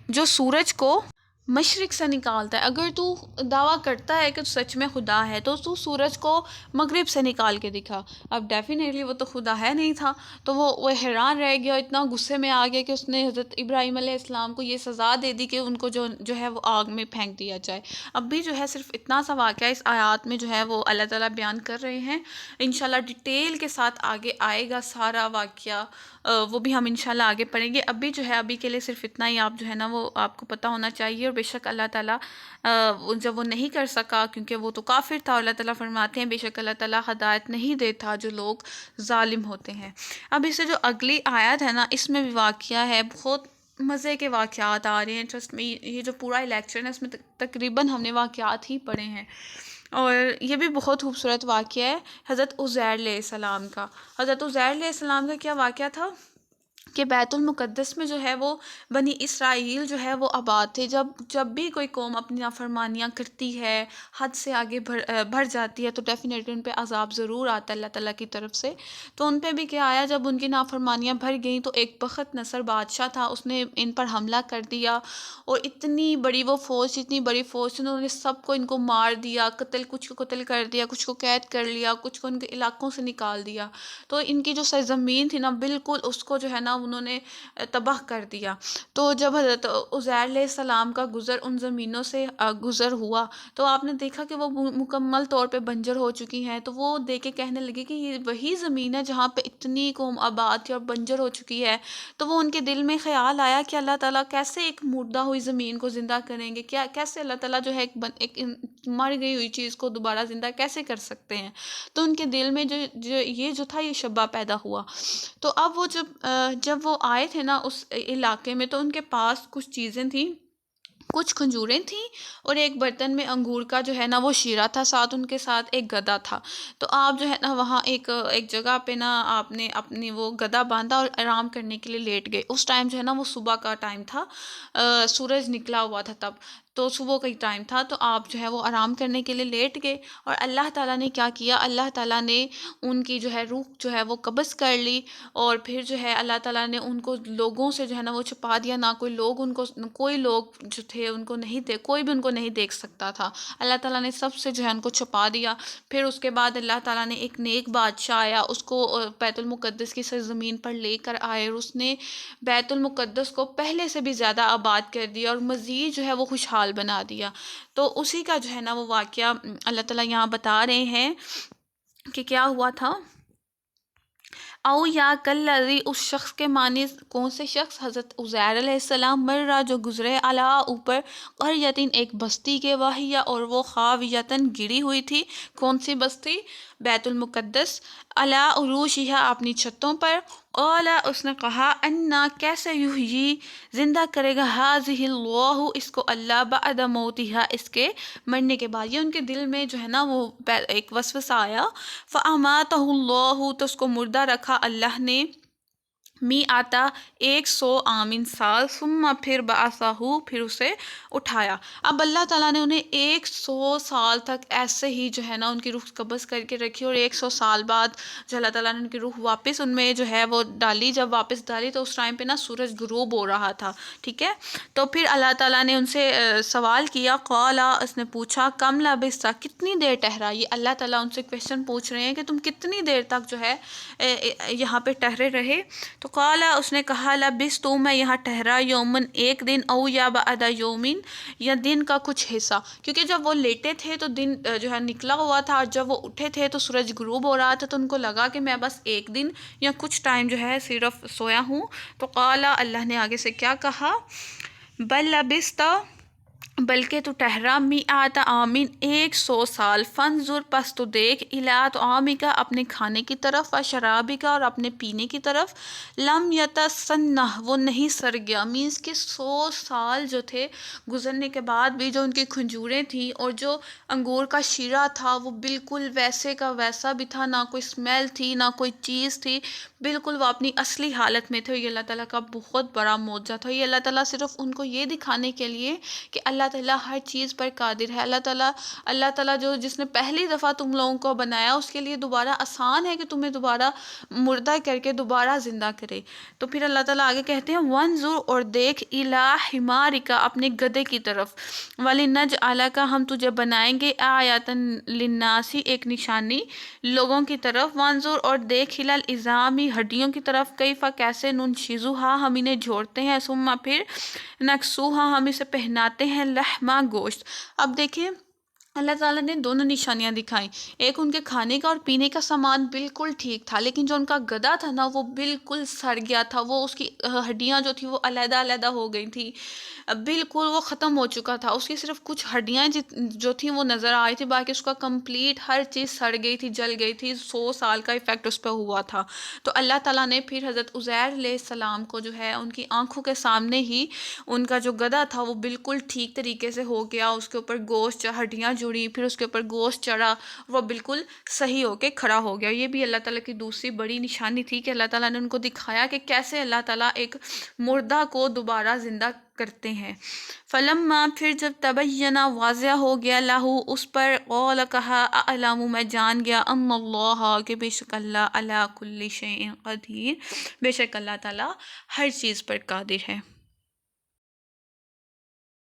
جو سورج کو مشرق سے نکالتا ہے۔ اگر تو دعویٰ کرتا ہے کہ سچ میں خدا ہے تو سورج کو مغرب سے نکال کے دکھا۔ اب ڈیفینیٹلی وہ تو خدا ہے نہیں تھا، تو وہ حیران رہ گیا، اتنا غصے میں آ گیا کہ اس نے حضرت ابراہیم علیہ السلام کو یہ سزا دے دی کہ ان کو جو ہے وہ آگ میں پھینک دیا جائے۔ اب بھی جو ہے صرف اتنا سا واقعہ اس آیات میں جو ہے وہ اللہ تعالیٰ بیان کر رہے ہیں، انشاءاللہ ڈیٹیل کے ساتھ آگے آئے گا سارا واقعہ، وہ بھی ہم انشاءاللہ آگے پڑھیں گے۔ ابھی جو ہے ابھی کے لیے صرف اتنا ہی آپ جو ہے نا وہ آپ کو پتہ ہونا چاہیے، اور بے شک اللہ تعالیٰ جب وہ نہیں کر سکا کیونکہ وہ تو کافر تھا، اللہ تعالیٰ فرماتے ہیں بے شک اللہ تعالیٰ ہدایت نہیں دیتا جو لوگ ظالم ہوتے ہیں۔ اب اس سے جو اگلی آیت ہے نا، اس میں بھی واقعہ ہے، بہت مزے کے واقعات آ رہے ہیں، ٹرسٹ میں یہ جو پورا لیکچر ہے اس میں تقریباً ہم نے واقعات ہی پڑھے ہیں، اور یہ بھی بہت خوبصورت واقعہ ہے حضرت عزیر علیہ السلام کا۔ حضرت عزیر علیہ السلام کا کیا واقعہ تھا کہ بیت المقدس میں جو ہے وہ بنی اسرائیل جو ہے وہ آباد تھے۔ جب بھی کوئی قوم اپنی نافرمانیاں کرتی ہے، حد سے آگے بڑھ جاتی ہے، تو ڈیفینیٹلی ان پہ عذاب ضرور آتا ہے اللہ تعالیٰ کی طرف سے۔ تو ان پہ بھی کیا آیا، جب ان کی نافرمانیاں بڑھ گئیں تو ایک بخت نصر بادشاہ تھا، اس نے ان پر حملہ کر دیا، اور اتنی بڑی وہ فوج، اتنی بڑی فوج، انہوں نے سب کو ان کو مار دیا، کچھ کو قتل کر دیا، کچھ کو قید کر لیا، کچھ کو ان کے علاقوں سے نکال دیا۔ تو ان کی جو سرزمین تھی نا بالکل اس کو جو ہے نا انہوں نے تباہ کر دیا۔ تو جب حضرت عزیر علیہ السلام کا گزر ان زمینوں سے گزر ہوا تو آپ نے دیکھا کہ وہ مکمل طور پہ بنجر ہو چکی ہیں، تو وہ دیکھ کے کہنے لگے کہ یہ وہی زمین ہے جہاں پہ اتنی قوم آباد تھی اور بنجر ہو چکی ہے۔ تو وہ ان کے دل میں خیال آیا کہ اللہ تعالیٰ کیسے ایک مردہ ہوئی زمین کو زندہ کریں گے، کیسے اللہ تعالیٰ جو ہے ایک مر گئی ہوئی چیز کو دوبارہ زندہ کیسے کر سکتے ہیں۔ تو ان کے دل میں جو تھا یہ شبہ پیدا ہوا۔ تو اب وہ جب وہ آئے تھے نا اس علاقے میں، تو ان کے پاس کچھ چیزیں تھیں، کچھ کھجوریں تھیں، اور ایک برتن میں انگور کا جو ہے نا وہ شیرہ تھا، ساتھ ان کے ساتھ ایک گدھا تھا۔ تو آپ جو ہے نا وہاں ایک جگہ پہ نا آپ نے اپنی وہ گدھا باندھا اور آرام کرنے کے لیے لیٹ گئے۔ اس ٹائم جو ہے نا وہ صبح کا ٹائم تھا، سورج نکلا ہوا تھا تب، تو صبح کا ہی ٹائم تھا۔ تو آپ جو ہے وہ آرام کرنے کے لیے لیٹ گئے، اور اللہ تعالیٰ نے کیا کیا، اللہ تعالیٰ نے ان کی جو ہے روح جو ہے وہ قبض کر لی، اور پھر جو ہے اللہ تعالیٰ نے ان کو لوگوں سے جو ہے نا وہ چھپا دیا، نہ کوئی لوگ جو تھے ان کو نہیں کوئی بھی ان کو نہیں دیکھ سکتا تھا، اللہ تعالیٰ نے سب سے جو ہے ان کو چھپا دیا۔ پھر اس کے بعد اللہ تعالیٰ نے ایک نیک بادشاہ آیا، اس کو بیت المقدس کی سرزمین پر لے کر آئے، اور اس نے بیت المقدس کو پہلے سے بھی زیادہ آباد کر دیا، اور مزید جو ہے وہ خوشحال حال بنا دیا۔ تو اسی کا جو ہے نا وہ واقعہ اللہ تعالیٰ یہاں بتا رہے ہیں کہ کیا ہوا تھا۔ او یا کلذی، اس شخص کے معنی کون سے شخص؟ حضرت عزیر علیہ السلام، مرہ جو گزرے، علا اوپر، قریۃ ایک بستی کے، واہیہ اور وہ، خاویۃ گری ہوئی تھی۔ کون سی بستی؟ بیت المقدس، علی عروشہا اپنی چھتوں پر۔ قال اس نے کہا، انا کیسے، یحیی زندہ کرے گا، ہذہ اللہ اس کو اللہ، بعد موتہا اس کے مرنے کے بعد۔ یہ ان کے دل میں جو ہے نا وہ ایک وسوسہ آیا۔ فاماتہ اللہ تو اس کو مردہ رکھا اللہ نے، می آتا 100 عامٍ سال، ثم پھر بعثہ پھر اسے اٹھایا۔ اب اللہ تعالیٰ نے انہیں 100 سال تک ایسے ہی جو ہے نا ان کی روح قبض کر کے رکھی، اور 100 سال بعد جو اللہ تعالیٰ نے ان کی روح واپس ان میں جو ہے وہ ڈالی۔ جب واپس ڈالی تو اس ٹائم پہ نا سورج غروب ہو رہا تھا، ٹھیک ہے۔ تو پھر اللہ تعالیٰ نے ان سے سوال کیا، قال اس نے پوچھا، کم لبثت کتنی دیر ٹھہرا؟ یہ اللہ تعالیٰ ان سے کویشچن پوچھ رہے ہیں کہ تم کتنی دیر تک جو ہے یہاں پہ ٹھہرے رہے؟ تو قال اس نے کہا، لبثت میں یہاں ٹھہرا، یومن ایک دن، او یا بعد یومن یا دن کا کچھ حصہ، کیونکہ جب وہ لیٹے تھے تو دن جو ہے نکلا ہوا تھا، اور جب وہ اٹھے تھے تو سورج غروب ہو رہا تھا، تو ان کو لگا کہ میں بس ایک دن یا کچھ ٹائم جو ہے صرف سویا ہوں۔ تو قال اللہ نے آگے سے کیا کہا، بل لبثت بلکہ تو ٹھہرا، میعۃ عامٍ 100 سال، فانظر پس تو دیکھ، الی طعامک اپنے کھانے کی طرف، و شرابک اور اپنے پینے کی طرف، لم یتسنہ وہ نہیں سڑ گیا، مینس کہ 100 سال جو تھے گزرنے کے بعد بھی جو ان کی کھجوریں تھیں اور جو انگور کا شیرہ تھا وہ بالکل ویسے کا ویسا بھی تھا، نہ کوئی اسمیل تھی نہ کوئی چیز تھی، بالکل وہ اپنی اصلی حالت میں تھے۔ یہ اللہ تعالیٰ کا بہت بڑا معجزہ تھا۔ یہ اللہ تعالیٰ صرف ان کو یہ دکھانے کے لیے کہ اللہ تعالیٰ ہر چیز پر قادر ہے۔ اللہ تعالیٰ جو جس نے پہلی دفعہ تم لوگوں کو بنایا، اس کے لیے دوبارہ آسان ہے کہ تمہیں دوبارہ مردہ کر کے دوبارہ زندہ کرے۔ تو پھر اللہ تعالیٰ آگے کہتے ہیں، وانظر اور دیکھ، الی حمارک اپنے گدھے کی طرف، ولنجعلک ہم تجھے بنائیں گے، آیۃ للناس ایک نشانی لوگوں کی طرف، وانظر اور دیکھ، الی العظام ہڈیوں کی طرف، کیف کیسے، ننشزھا ہم انہیں جوڑتے ہیں، ثم پھر نکسوھا ہم اسے پہناتے ہیں، لحما گوشت۔ اب دیکھیں اللہ تعالیٰ نے دونوں نشانیاں دکھائیں، ایک ان کے کھانے کا اور پینے کا سامان بالکل ٹھیک تھا، لیکن جو ان کا گدھا تھا نا وہ بالکل سڑ گیا تھا، وہ اس کی ہڈیاں جو تھی وہ علیحدہ علیحدہ ہو گئی تھی، بالکل وہ ختم ہو چکا تھا، اس کی صرف کچھ ہڈیاں جو تھیں وہ نظر آ رہی تھی، باقی اس کا کمپلیٹ ہر چیز سڑ گئی تھی، جل گئی تھی، 100 سال کا ایفیکٹ اس پہ ہوا تھا۔ تو اللہ تعالیٰ نے پھر حضرت عزیر علیہ السلام کو جو ہے ان کی آنکھوں کے سامنے ہی ان کا جو گدھا تھا وہ بالکل ٹھیک طریقے سے ہو گیا، اس کے اوپر گوشت، ہڈیاں جڑی، پھر اس کے اوپر گوشت چڑھا، وہ بالکل صحیح ہو کے کھڑا ہو گیا۔ یہ بھی اللہ تعالیٰ کی دوسری بڑی نشانی تھی کہ اللہ تعالیٰ نے ان کو دکھایا کہ کیسے اللہ تعالیٰ ایک مردہ کو دوبارہ زندہ کرتے ہیں۔ فلما پھر جب تبینہ واضح ہو گیا، لہو اس پر، قال کہا، اعلم میں جان گیا، ان اللہ کہ بے شک اللہ علی کل شیء قدیر بے شک اللہ تعالیٰ ہر چیز پر قادر ہے۔